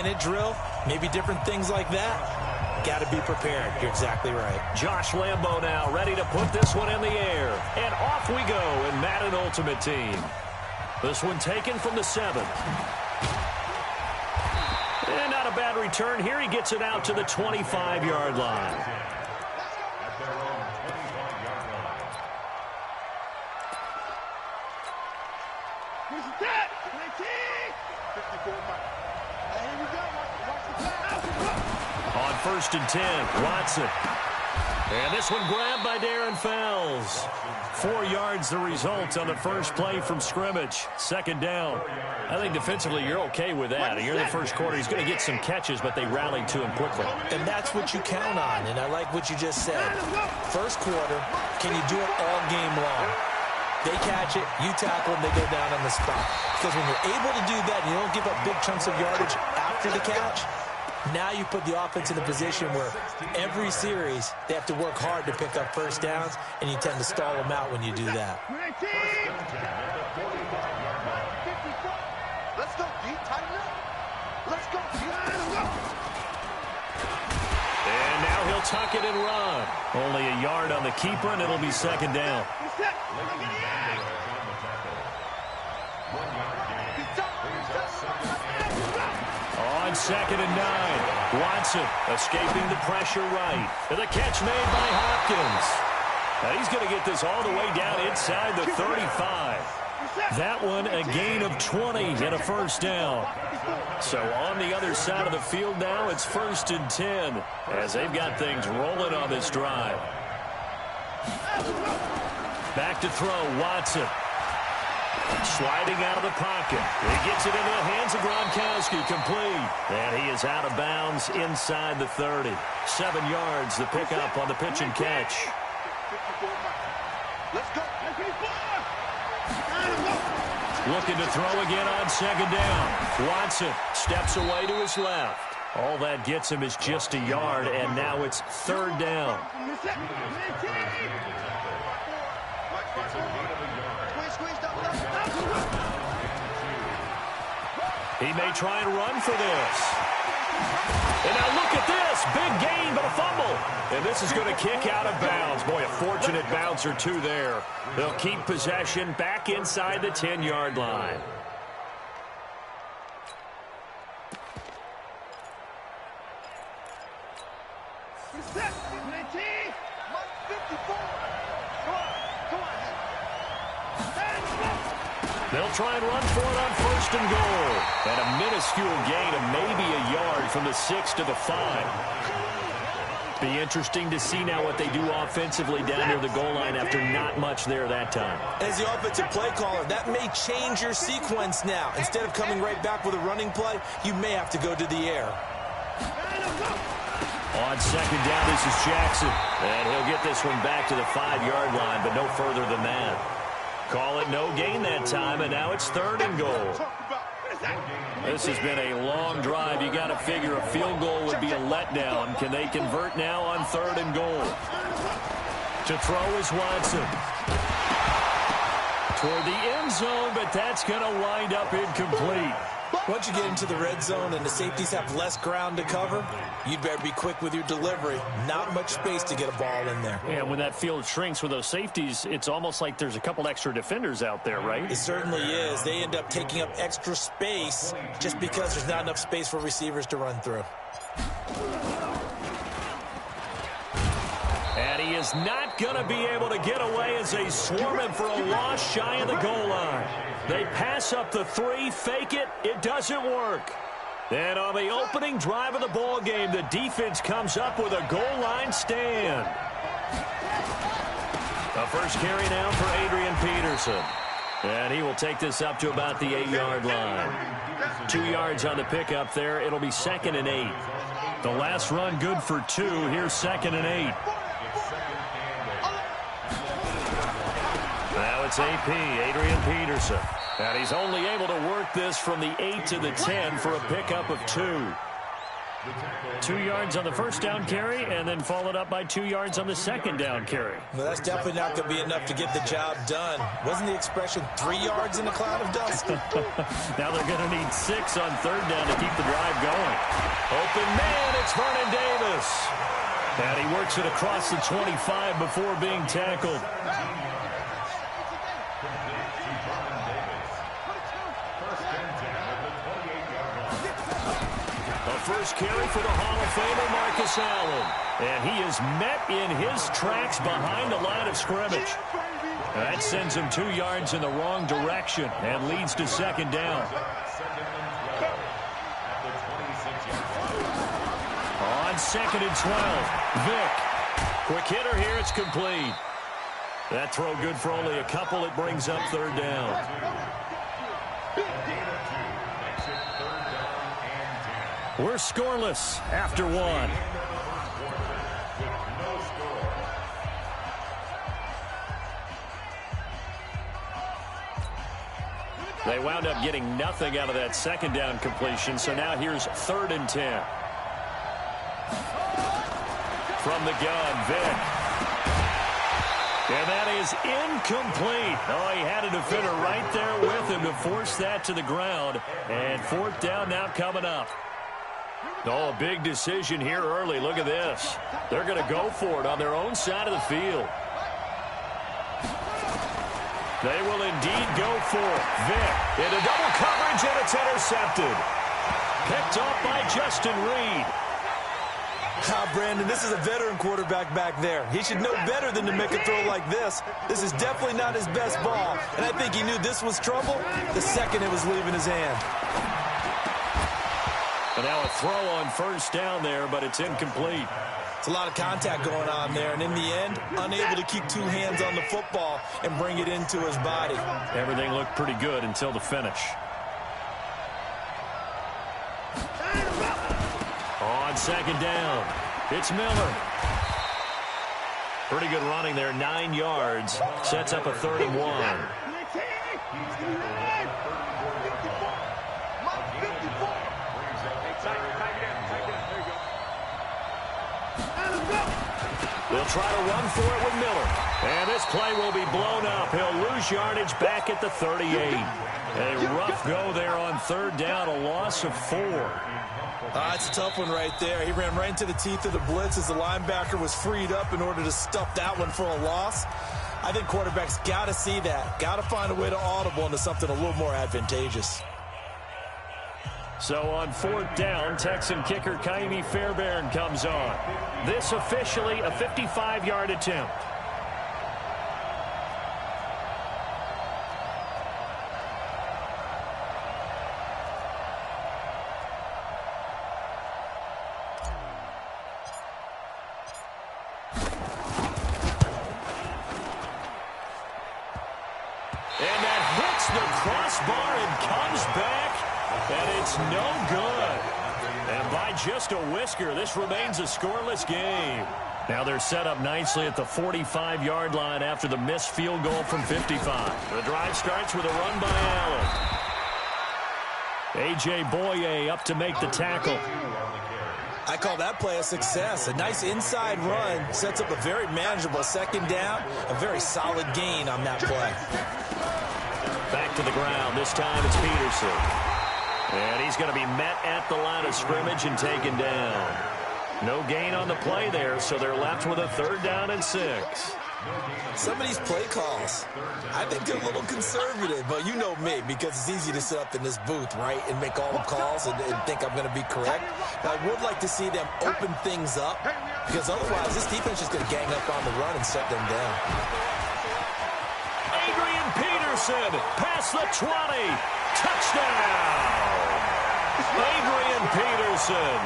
In a drill, maybe different things like that. Got to be prepared. You're exactly right. Josh Lambo now ready to put this one in the air. And off we go in Madden Ultimate Team. This one taken from the 7th. And not a bad return here. He gets it out to the 25-yard line. On 1st and 10, Watson. And this one grabbed by Darren Fells. 4 yards the result on the first play from scrimmage. 2nd down. I think defensively you're okay with that. Here in the first quarter, he's going to get some catches, but they rallied to him quickly. And that's what you count on, and I like what you just said. First quarter, can you do it all game long? They catch it, you tackle them, they go down on the spot. Because when you're able to do that, you don't give up big chunks of yardage after the catch. Now you put the offense in a position where every series they have to work hard to pick up first downs, and you tend to stall them out when you do that. Let's go, D. Tighten up. Let's go, D. And now he'll tuck it and run. Only a yard on the keeper, and it'll be 2nd down. On 2nd and 9, Watson escaping the pressure right. And the catch made by Hopkins. Now he's going to get this all the way down inside the 35. That one a gain of 20 and a first down. So on the other side of the field now, it's 1st and 10 as they've got things rolling on this drive. Back to throw, Watson. Sliding out of the pocket. He gets it into the hands of Gronkowski, complete. And he is out of bounds inside the 30. 7 yards, the pickup on the pitch and catch. Let's go. Looking to throw again on 2nd down. Watson steps away to his left. All that gets him is just a yard, and now it's 3rd down. He may try and run for this. And now look at this. Big gain, but a fumble. And this is going to kick out of bounds. Boy, a fortunate bounce or two there. They'll keep possession back inside the 10-yard line. They'll try and run for it on 1st and goal. And a minuscule gain of maybe a yard from the 6 to the 5. Be interesting to see now what they do offensively down near the goal line after not much there that time. As the offensive play caller, that may change your sequence now. Instead of coming right back with a running play, you may have to go to the air. On 2nd down, this is Jackson. And he'll get this one back to the 5-yard line, but no further than that. Call it no gain that time, and now it's 3rd and goal. This has been a long drive. You got to figure a field goal would be a letdown. Can they convert now on 3rd and goal? To throw is Watson. Toward the end zone, but that's going to wind up incomplete. Once you get into the red zone and the safeties have less ground to cover, you'd better be quick with your delivery. Not much space to get a ball in there. Yeah, when that field shrinks with those safeties, it's almost like there's a couple extra defenders out there, right? It certainly is. They end up taking up extra space just because there's not enough space for receivers to run through. And he is not going to be able to get away as they swarm him for a loss shy of the goal line. They pass up the 3, fake it. It doesn't work. And on the opening drive of the ball game, the defense comes up with a goal line stand. The first carry now for Adrian Peterson. And he will take this up to about the 8-yard line. 2 yards on the pickup there. It'll be 2nd and 8. The last run good for 2. Here's 2nd and 8. Now it's AP, Adrian Peterson. And he's only able to work this from the 8 to the 10 for a pickup of 2. 2 yards on the first down carry, and then followed up by 2 yards on the second down carry. Well, that's definitely not going to be enough to get the job done. Wasn't the expression 3 yards in a cloud of dust? Now they're going to need 6 on third down to keep the drive going. Open man, it's Vernon Davis. And he works it across the 25 before being tackled. First carry for the Hall of Famer Marcus Allen. And he is met in his tracks behind the line of scrimmage. That sends him 2 yards in the wrong direction and leads to second down. On 2nd and 12, Vick. Quick hitter here, it's complete. That throw good for only a couple. It brings up third down. We're scoreless after 1. They wound up getting nothing out of that second down completion, so now here's 3rd and 10. From the gun, Vick. And that is incomplete. Oh, he had a defender right there with him to force that to the ground. And 4th down now coming up. Oh, a big decision here early. Look at this. They're going to go for it on their own side of the field. They will indeed go for it. Vick into double coverage, and it's intercepted. Picked off by Justin Reed. Brandon, this is a veteran quarterback back there. He should know better than to make a throw like this. This is definitely not his best ball, and I think he knew this was trouble the second it was leaving his hand. And now a throw on first down there, but it's incomplete. It's a lot of contact going on there, and in the end, unable to keep 2 hands on the football and bring it into his body. Everything looked pretty good until the finish. On second down, it's Miller. Pretty good running there, 9 yards. Sets up a 3rd and 1. They'll try to run for it with Miller. And this play will be blown up. He'll lose yardage back at the 38. A rough go there on 3rd down, a loss of 4. It's a tough one right there. He ran right into the teeth of the blitz as the linebacker was freed up in order to stuff that one for a loss. I think quarterbacks got to see that. Got to find a way to audible into something a little more advantageous. So on 4th down, Texan kicker Kaimi Fairbairn comes on. This officially a 55-yard attempt. And that hits the crossbar and comes back. And it's no good. And by just a whisker, this remains a scoreless game. Now they're set up nicely at the 45-yard line after the missed field goal from 55. The drive starts with a run by Allen. A.J. Boye up to make the tackle. I call that play a success. A nice inside run sets up a very manageable second down. A very solid gain on that play. Back to the ground. This time it's Peterson. And he's going to be met at the line of scrimmage and taken down. No gain on the play there, so they're left with a 3rd down and 6. Some of these play calls, I think they're a little conservative, but you know me, because it's easy to sit up in this booth, right, and make all the calls and think I'm going to be correct. But I would like to see them open things up, because otherwise this defense is going to gang up on the run and shut them down. Adrian Peterson, past the 20, touchdown! Adrian Peterson,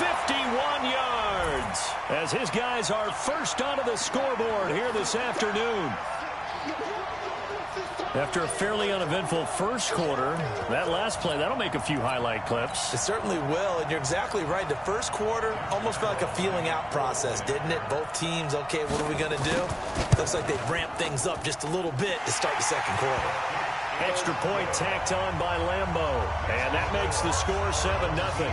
51 yards, as his guys are first onto the scoreboard here this afternoon. After a fairly uneventful first quarter, that last play, that'll make a few highlight clips. It certainly will, and you're exactly right. The first quarter almost felt like a feeling out process, didn't it? Both teams, okay, what are we going to do? Looks like they ramped things up just a little bit to start the second quarter. Extra point tacked on by Lambeau, and that makes the score 7-0.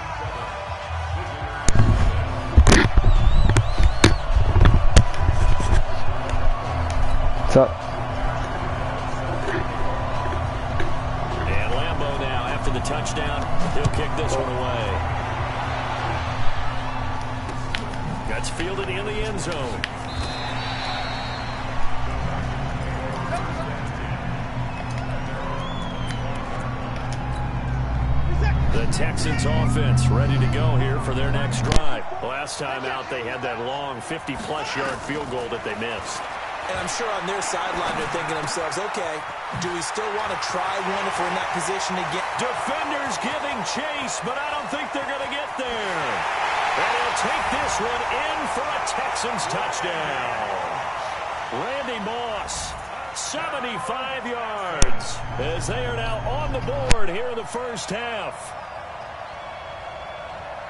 What's up? And Lambeau now, after the touchdown, he'll kick this one away. That's fielded in the end zone. The Texans offense ready to go here for their next drive. Last time out, they had that long 50-plus yard field goal that they missed. And I'm sure on their sideline they're thinking to themselves, okay, do we still want to try one if we're in that position again? Defenders giving chase, but I don't think they're going to get there. And he'll take this one in for a Texans touchdown. Randy Moss, 75 yards, as they are now on the board here in the first half.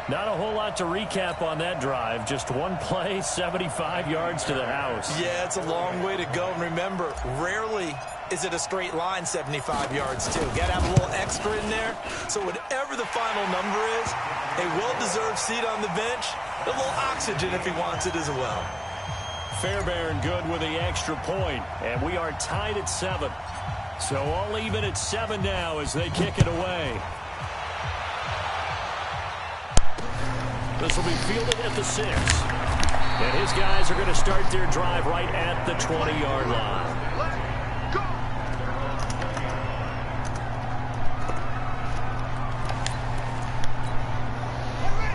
Not a whole lot to recap on that drive. Just one play, 75 yards to the house. Yeah, it's a long way to go. And remember, rarely is it a straight line 75 yards, too. Got to have a little extra in there. So whatever the final number is, a well-deserved seat on the bench, a little oxygen if he wants it as well. Fairbairn good with the extra point, and we are tied at 7. So all even at 7 now as they kick it away. This will be fielded at the 6. And his guys are going to start their drive right at the 20-yard line.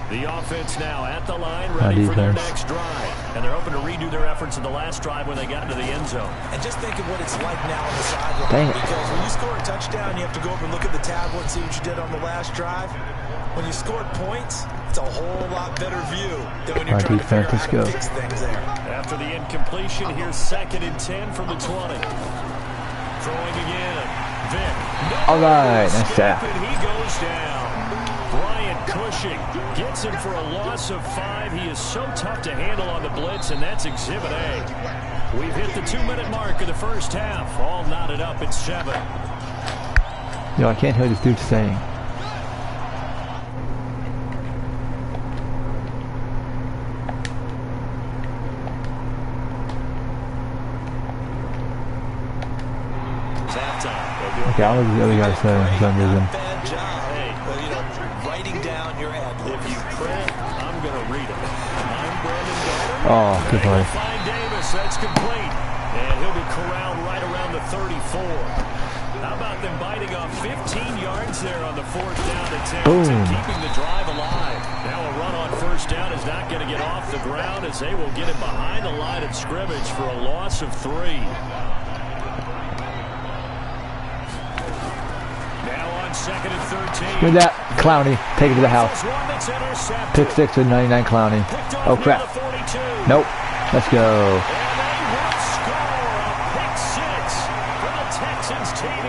The offense now at the line, ready for their next drive. And they're hoping to redo their efforts in the last drive when they got into the end zone. And just think of what it's like now on the sideline. Because when you score a touchdown, you have to go up and look at the tablet and see what you did on the last drive. When you scored points, it's a whole lot better view than when you're trying to figure out how to fix things there. After the incompletion, here's 2nd and 10 from the 20. Throwing again. Vic. All right, nice shot. And he goes down. Brian Cushing gets him for a loss of 5. He is so tough to handle on the blitz, and that's Exhibit A. We've hit the 2-minute mark of the first half. All knotted up at 7. Yo, I can't hear this dude saying. Okay, I don't know what the other guy saying for some reason. Oh, good play. Find Davis, that's complete. And he'll be corralled right around the 34. How about them biting off 15 yards there on the 4th down attempt and keeping the drive alive. Now a run on 1st down is not going to get off the ground as they will get it behind the line of scrimmage for a loss of 3. Now on 2nd and 13. Good that, Clowney. Take it to the house. Pick 6 with 99 Clowney. Oh, crap. Nope. Let's go. And they will score a pick 6 for the Texans TD.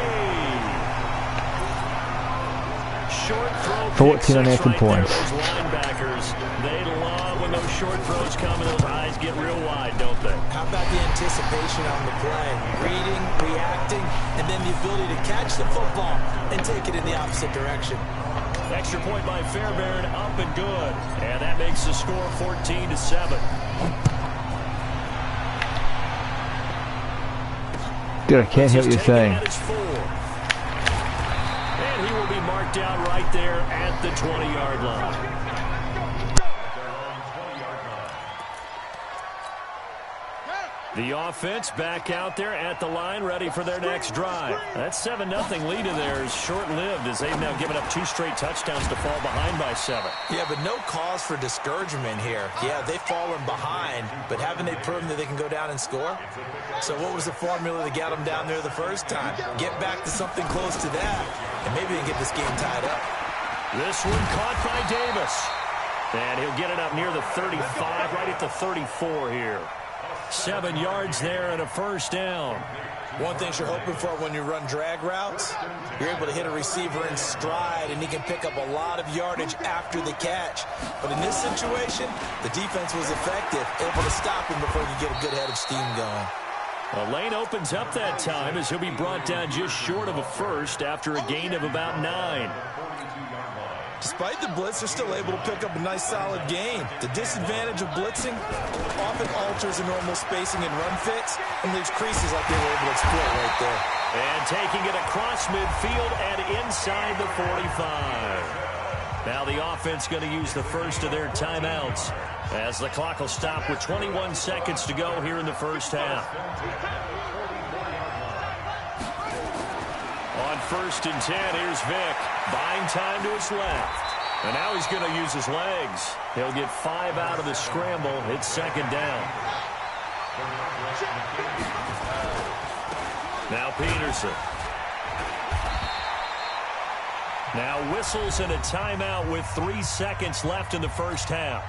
Short throw 14 unanswered points. Those linebackers, they love when those short throws come and those eyes get real wide, don't they? How about the anticipation on the play? Reading, reacting, and then the ability to catch the football and take it in the opposite direction. Extra point by Fairbairn, up and good. And that makes the score 14-7. Dude, I can't hear what you're saying. And he will be marked down right there at the 20-yard line. The offense back out there at the line, ready for their next drive. That 7-0 lead of theirs short-lived as they've now given up 2 straight touchdowns to fall behind by 7. Yeah, but no cause for discouragement here. Yeah, they've fallen behind, but haven't they proven that they can go down and score? So what was the formula that got them down there the first time? Get back to something close to that, and maybe they can get this game tied up. This one caught by Davis. And he'll get it up near the 35, right at the 34 here. 7 yards there and a 1st down. One thing you're hoping for when you run drag routes, you're able to hit a receiver in stride, and he can pick up a lot of yardage after the catch. But in this situation, the defense was effective, able to stop him before you get a good head of steam going. A lane opens up that time as he'll be brought down just short of a 1st after a gain of about 9. Despite the blitz, they're still able to pick up a nice, solid gain. The disadvantage of blitzing often alters the normal spacing and run fits and leaves creases like they were able to exploit right there. And taking it across midfield and inside the 45. Now the offense going to use the first of their timeouts as the clock will stop with 21 seconds to go here in the first half. On 1st and 10, here's Vick. Buying time to his left. And now he's going to use his legs. He'll get 5 out of the scramble. It's 2nd down. Now Peterson. Now whistles and a timeout with 3 seconds left in the first half.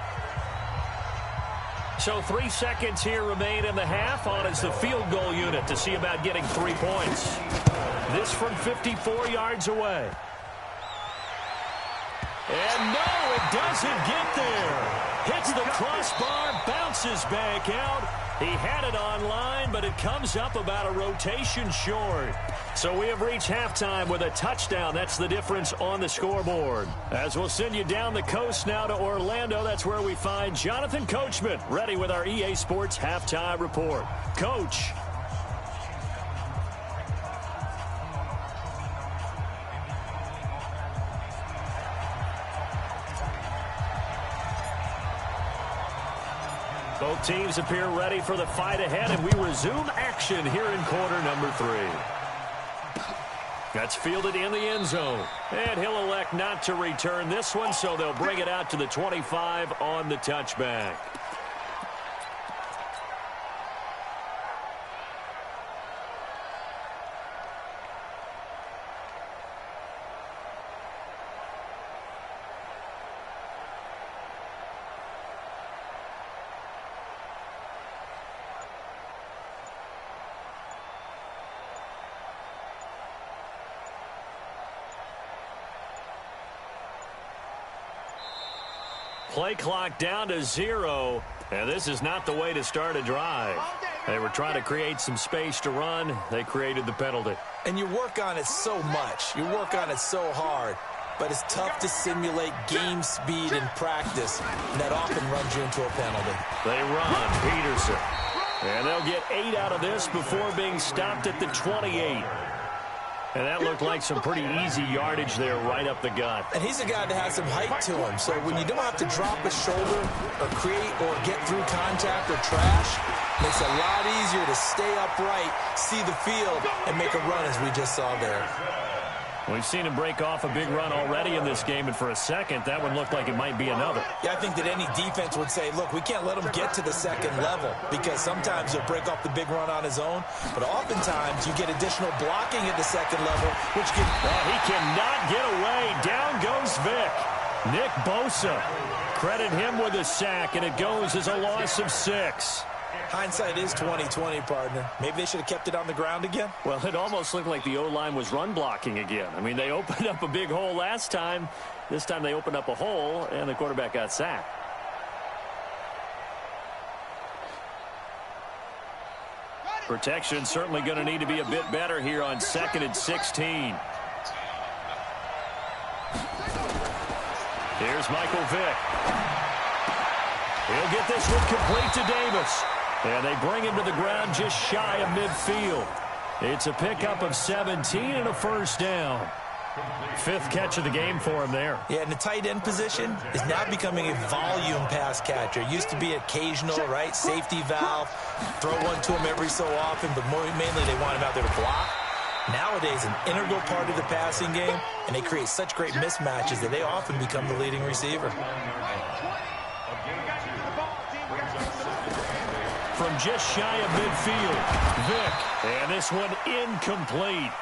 So 3 seconds here remain in the half. On is the field goal unit to see about getting 3 points. This from 54 yards away. And no, it doesn't get there. Hits the crossbar, bounces back out. He had it online, but it comes up about a rotation short. So we have reached halftime with a touchdown. That's the difference on the scoreboard. As we'll send you down the coast now to Orlando, that's where we find Jonathan Coachman, ready with our EA Sports Halftime Report. Coach. Both teams appear ready for the fight ahead, and we resume action here in quarter number 3. That's fielded in the end zone. And he'll elect not to return this one, so they'll bring it out to the 25 on the touchback. Play clock down to 0, and this is not the way to start a drive. They were trying to create some space to run. They created the penalty. And you work on it so much. You work on it so hard. But it's tough to simulate game speed in practice, and that often runs you into a penalty. They run. Peterson. And they'll get 8 out of this before being stopped at the 28. And that looked like some pretty easy yardage there right up the gut. And he's a guy that has some height to him. So when you don't have to drop a shoulder or create or get through contact or trash, makes it a lot easier to stay upright, see the field, and make a run as we just saw there. We've seen him break off a big run already in this game, and for a second, that one looked like it might be another. Yeah, I think that any defense would say, look, we can't let him get to the second level because sometimes he'll break off the big run on his own, but oftentimes you get additional blocking at the second level, which can... Well, he cannot get away. Down goes Vick. Nick Bosa. Credit him with a sack, and it goes as a loss of 6. Hindsight is 20/20, partner. Maybe they should have kept it on the ground again. Well, it almost looked like the O-line was run blocking again. I mean, they opened up a big hole last time. This time they opened up a hole, and the quarterback got sacked. Protection certainly going to need to be a bit better here on 2nd and 16. Here's Michael Vick. He'll get this one complete to Davis. And they bring him to the ground just shy of midfield. It's a pickup of 17 and a first down. 5th catch of the game for him there. Yeah, and the tight end position is now becoming a volume pass catcher. It used to be occasional, right? Safety valve. Throw one to him every so often, but mainly they want him out there to block. Nowadays, an integral part of the passing game, and they create such great mismatches that they often become the leading receiver. From just shy of midfield, Vick. And this one incomplete.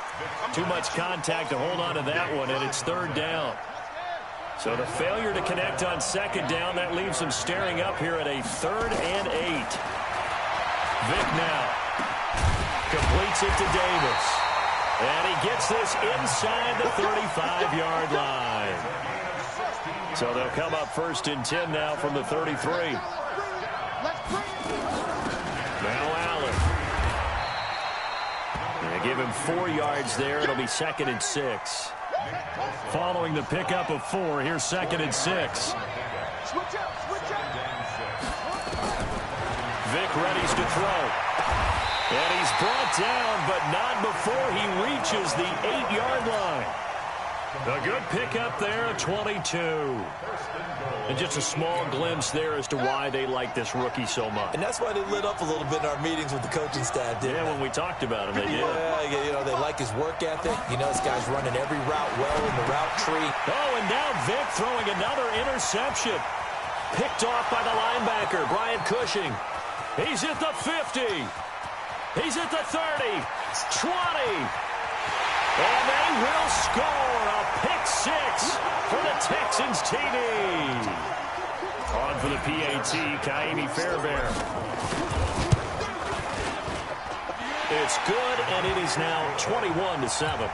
Too much contact to hold on to that one, and it's 3rd down. So the failure to connect on 2nd down, that leaves them staring up here at a 3rd and 8. Vick now completes it to Davis. And he gets this inside the 35-yard line. So they'll come up 1st and 10 now from the 33. Now Allen. They give him 4 yards there. It'll be 2nd and 6. Following the pickup of 4, here's 2nd and 6. Vic readies to throw. And he's brought down, but not before he reaches the 8-yard line. A good pickup there at 22. And just a small glimpse there as to why they like this rookie so much. And that's why they lit up a little bit in our meetings with the coaching staff, didn't they? When we talked about him, they did. Yeah, you know, they like his work ethic. You know, this guy's running every route well in the route tree. Oh, and now Vic throwing another interception. Picked off by the linebacker, Brian Cushing. He's at the 50. He's at the 30. 20. And they will score a pick-6 for the Texans TD. On for the PAT, Kaimi Fairbairn. It's good, and it is now 21-7.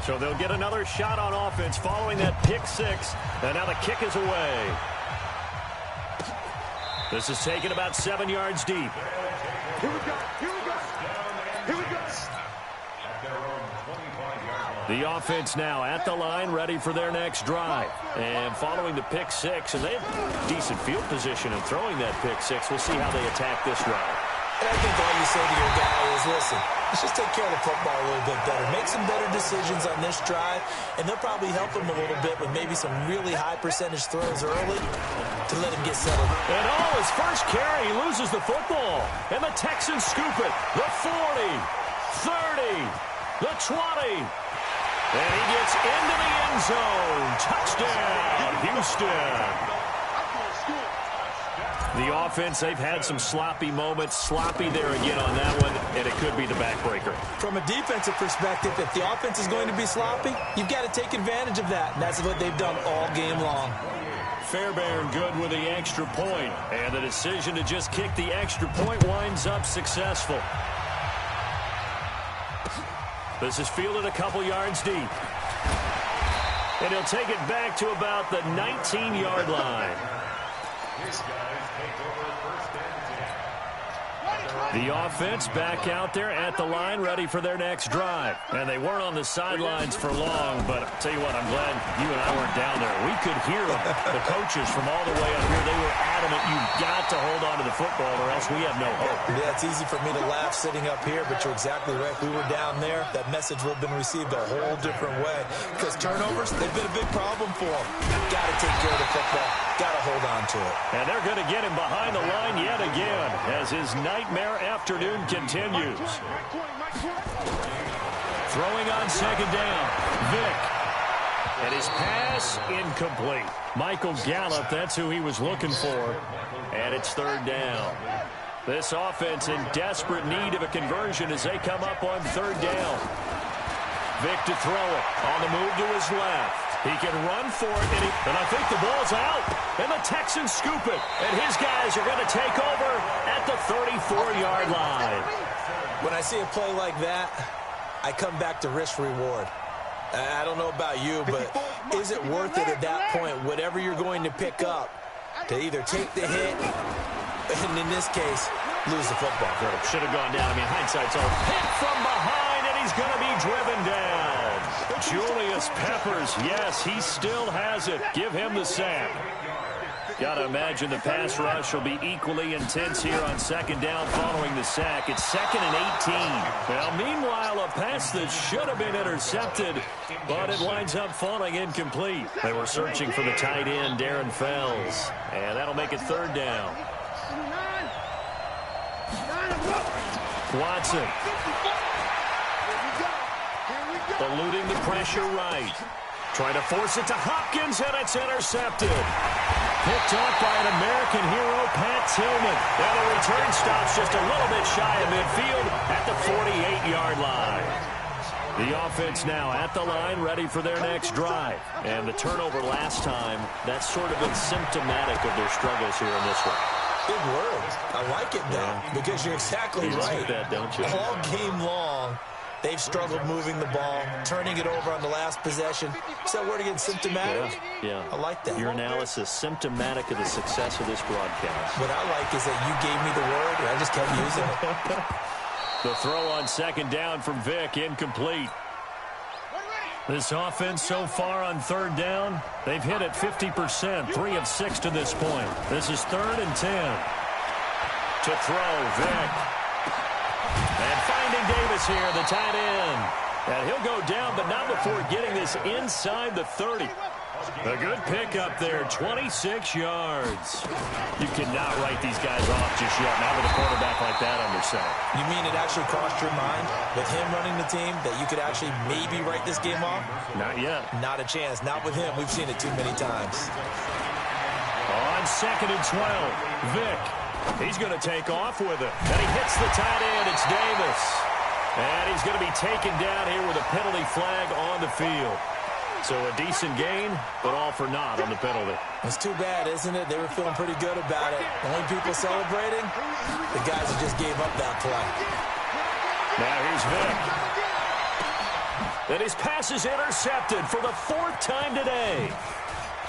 So they'll get another shot on offense following that pick-6, and now the kick is away. This is taken about 7 yards deep. Here we go. Here we go. Here we go. The offense now at the line, ready for their next drive. And following the pick-6, and they have decent field position in throwing that pick-6. We'll see how they attack this drive. And I think all you say to your guy is, listen, let's just take care of the football a little bit better. Make some better decisions on this drive, and they'll probably help him a little bit with maybe some really high percentage throws early to let him get settled. And his first carry, he loses the football. And the Texans scoop it. The 40, 30, the 20. And he gets into the end zone. Touchdown, Houston. The offense, they've had some sloppy moments. Sloppy there again on that one, and it could be the backbreaker. From a defensive perspective, if the offense is going to be sloppy, you've got to take advantage of that, and that's what they've done all game long. Fairbairn good with the extra point, and the decision to just kick the extra point winds up successful. This is fielded a couple yards deep. And he'll take it back to about the 19-yard line. The offense back out there at the line, ready for their next drive. And they weren't on the sidelines for long, but I'll tell you what, I'm glad you and I weren't down there. We could hear them. The coaches from all the way up here, they were adamant, you've got to hold on to the football or else we have no hope. Yeah, it's easy for me to laugh sitting up here, but you're exactly right. If we were down there, that message would have been received a whole different way. Because turnovers, they've been a big problem for them. Got to take care of the football. Got to hold on to it. And they're going to get him behind the line yet again as his nightmare afternoon continues. Throwing on second down, Vic. And his pass incomplete. Michael Gallup, that's who he was looking for. And it's third down. This offense in desperate need of a conversion as they come up on third down. Vic to throw it. On the move to his left. He can run for it, and I think the ball's out. And the Texans scoop it. And his guys are going to take over at the 34-yard line. When I see a play like that, I come back to risk-reward. I don't know about you, but is it worth it at that point, whatever you're going to pick up, to either take the hit, and in this case, lose the football? Should have gone down. I mean, hindsight's all. Hit from behind, and he's going to be driven down. Julius Peppers, yes, he still has it. Give him the sack. Got to imagine the pass rush will be equally intense here on second down following the sack. It's 2nd and 18. Well, meanwhile, a pass that should have been intercepted, but it winds up falling incomplete. They were searching for the tight end, Darren Fells, and that'll make it third down. Watson. Eluding the pressure right. Trying to force it to Hopkins, and it's intercepted. Picked off by an American hero, Pat Tillman. And the return stops just a little bit shy of midfield at the 48-yard line. The offense now at the line, ready for their next drive. And the turnover last time, that's sort of been symptomatic of their struggles here in this one. Big words. I like it, though, because you're exactly right. Like that, don't you? All game long, they've struggled moving the ball, turning it over on the last possession. Is that word again, symptomatic? Yeah. I like that. Your analysis, symptomatic of the success of this broadcast. What I like is that you gave me the word, and I just kept using it. The throw on second down from Vick, incomplete. This offense so far on third down, they've hit it 50%, 3 of 6 to this point. This is 3rd and 10. To throw, Vick. And finding Davis here, the tight end. And he'll go down, but not before getting this inside the 30. A good pickup there, 26 yards. You cannot write these guys off just yet, not with a quarterback like that under center. You mean it actually crossed your mind with him running the team that you could actually maybe write this game off? Not yet. Not a chance. Not with him. We've seen it too many times. On 2nd and 12, Vick. He's going to take off with it. And he hits the tight end. It's Davis. And he's going to be taken down here with a penalty flag on the field. So a decent gain, but all for naught on the penalty. It's too bad, isn't it? They were feeling pretty good about it. The only people celebrating, the guys who just gave up that play. Now here's Vick. And his pass is intercepted for the 4th time today.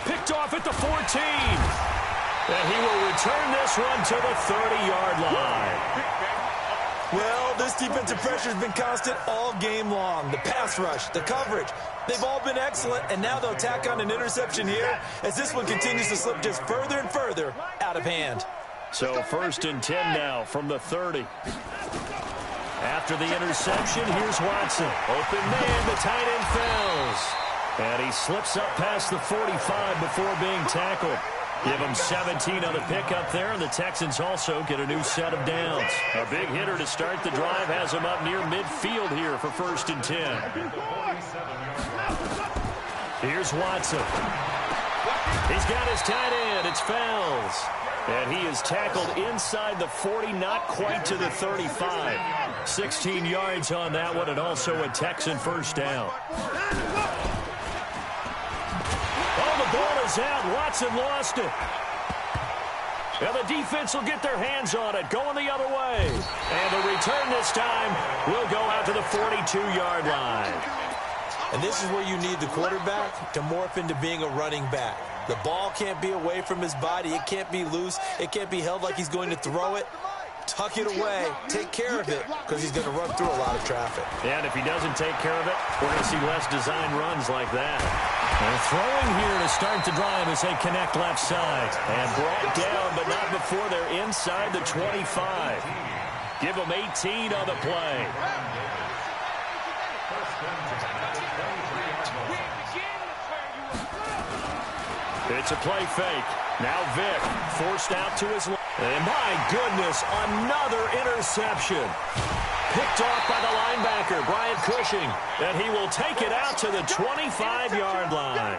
Picked off at the 14. And he will return this one to the 30-yard line. Well, this defensive pressure has been constant all game long. The pass rush, the coverage, they've all been excellent, and now they'll tack on an interception here as this one continues to slip just further and further out of hand. So 1st and 10 now from the 30. After the interception, here's Watson. Open man, the tight end fails. And he slips up past the 45 before being tackled. Give him 17 on the pickup there, and the Texans also get a new set of downs. A big hitter to start the drive has him up near midfield here for 1st and 10. Here's Watson. He's got his tight end. It's Fells. And he is tackled inside the 40, not quite to the 35. 16 yards on that one, and also a Texan 1st down. Ball is out. Watson lost it. And the defense will get their hands on it, going the other way. And the return this time will go out to the 42-yard line. And this is where you need the quarterback to morph into being a running back. The ball can't be away from his body. It can't be loose. It can't be held like he's going to throw it. Tuck it away. Take care of it because he's going to run through a lot of traffic. And if he doesn't take care of it, we're going to see less design runs like that. And throwing here to start the drive as they connect left side. And brought down, but not before they're inside the 25. Give them 18 on the play. It's a play fake. Now Vick forced out to his left. And my goodness, another interception. Picked off by the linebacker, Brian Cushing. And he will take it out to the 25-yard line.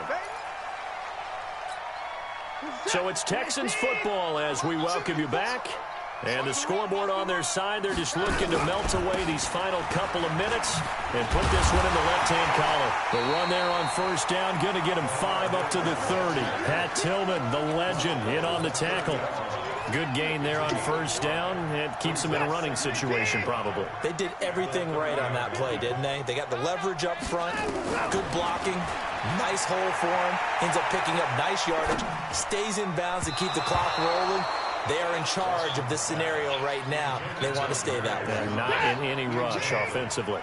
So it's Texans football as we welcome you back. And the scoreboard on their side, they're just looking to melt away these final couple of minutes and put this one in the left-hand column. The run there on 1st down, going to get him 5 up to the 30. Pat Tillman, the legend, in on the tackle. Good gain there on 1st down. It keeps them in a running situation, probably. They did everything right on that play, didn't they? They got the leverage up front, good blocking, nice hole for him, ends up picking up nice yardage, stays in bounds to keep the clock rolling. They are in charge of this scenario right now. They want to stay that way. They're not in any rush offensively.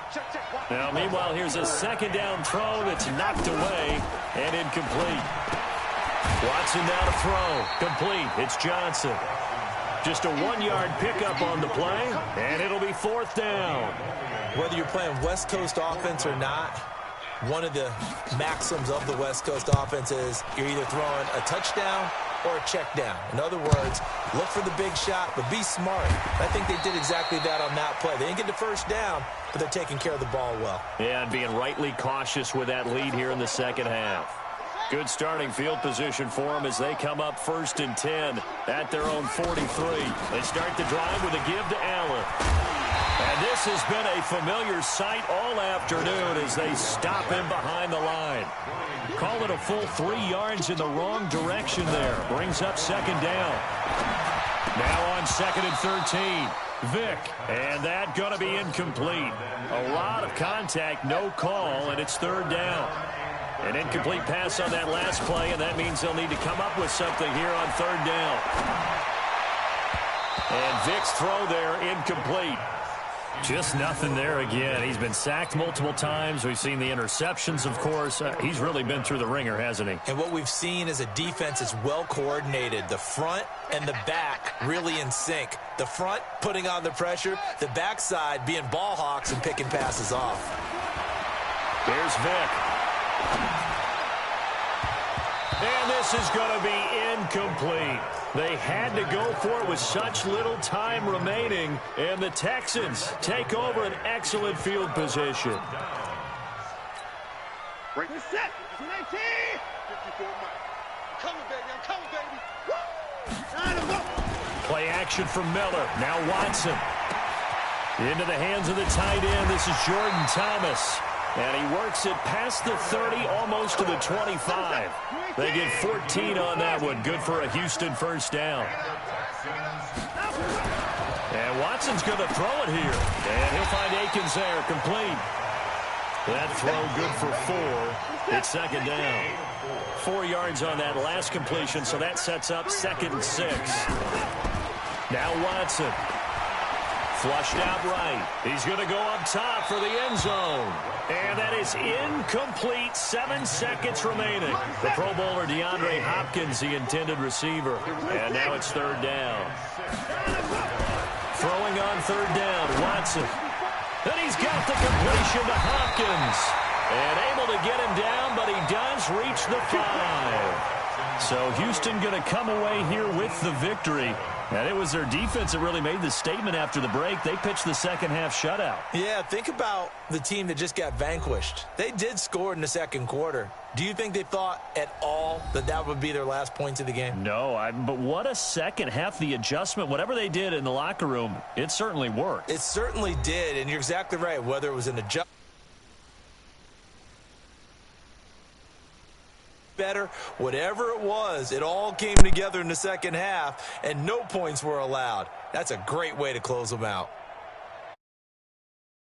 Now, meanwhile, here's a 2nd down throw that's knocked away and incomplete. Watson now to throw. Complete. It's Johnson. Just a 1-yard pickup on the play, and it'll be 4th down. Whether you're playing West Coast offense or not, one of the maxims of the West Coast offense is you're either throwing a touchdown or a check down. In other words, look for the big shot, but be smart. I think they did exactly that on that play. They didn't get the 1st down, but they're taking care of the ball well. Yeah, and being rightly cautious with that lead here in the 2nd half. Good starting field position for them as they come up 1st and 10 at their own 43. They start the drive with a give to Allen. And this has been a familiar sight all afternoon as they stop him behind the line. Call it a full 3 yards in the wrong direction there. Brings up 2nd down. Now on 2nd and 13. Vick. And that going to be incomplete. A lot of contact, no call, and it's 3rd down. An incomplete pass on that last play, and that means they'll need to come up with something here on 3rd down. And Vick's throw there incomplete. Just nothing there again. He's been sacked multiple times. We've seen the interceptions, of course. He's really been through the ringer, hasn't he? And what we've seen is a defense that's well coordinated. The front and the back really in sync. The front putting on the pressure, the backside being ball hawks and picking passes off. Here's Vic. And this is going to be incomplete. They had to go for it with such little time remaining, and the Texans take over an excellent field position. Break the set. 19. 54 miles. Coming, baby. I'm coming, baby. Woo! Play action from Miller. Now Watson. Into the hands of the tight end. This is Jordan Thomas. And he works it past the 30, almost to the 25. They get 14 on that one. Good for a Houston first down. And Watson's going to throw it here. And he'll find Akins there, complete. That throw good for 4. It's second down. 4 yards on that last completion, so that sets up 2nd and 6. Now Watson. Flushed out right. He's going to go up top for the end zone. And that is incomplete. 7 seconds remaining. The Pro Bowler DeAndre Hopkins, the intended receiver. And now it's 3rd down. Throwing on 3rd down, Watson. And he's got the completion to Hopkins. And able to get him down, but he does reach the 5. So Houston going to come away here with the victory. And it was their defense that really made the statement after the break. They pitched the second half shutout. Yeah, think about the team that just got vanquished. They did score in the second quarter. Do you think they thought at all that that would be their last points of the game? No, but what a second half. The adjustment, whatever they did in the locker room, it certainly worked. It certainly did, and you're exactly right. Whether it was an adjustment, better, whatever it was, it all came together in the second half, and no points were allowed. That's a great way to close them out.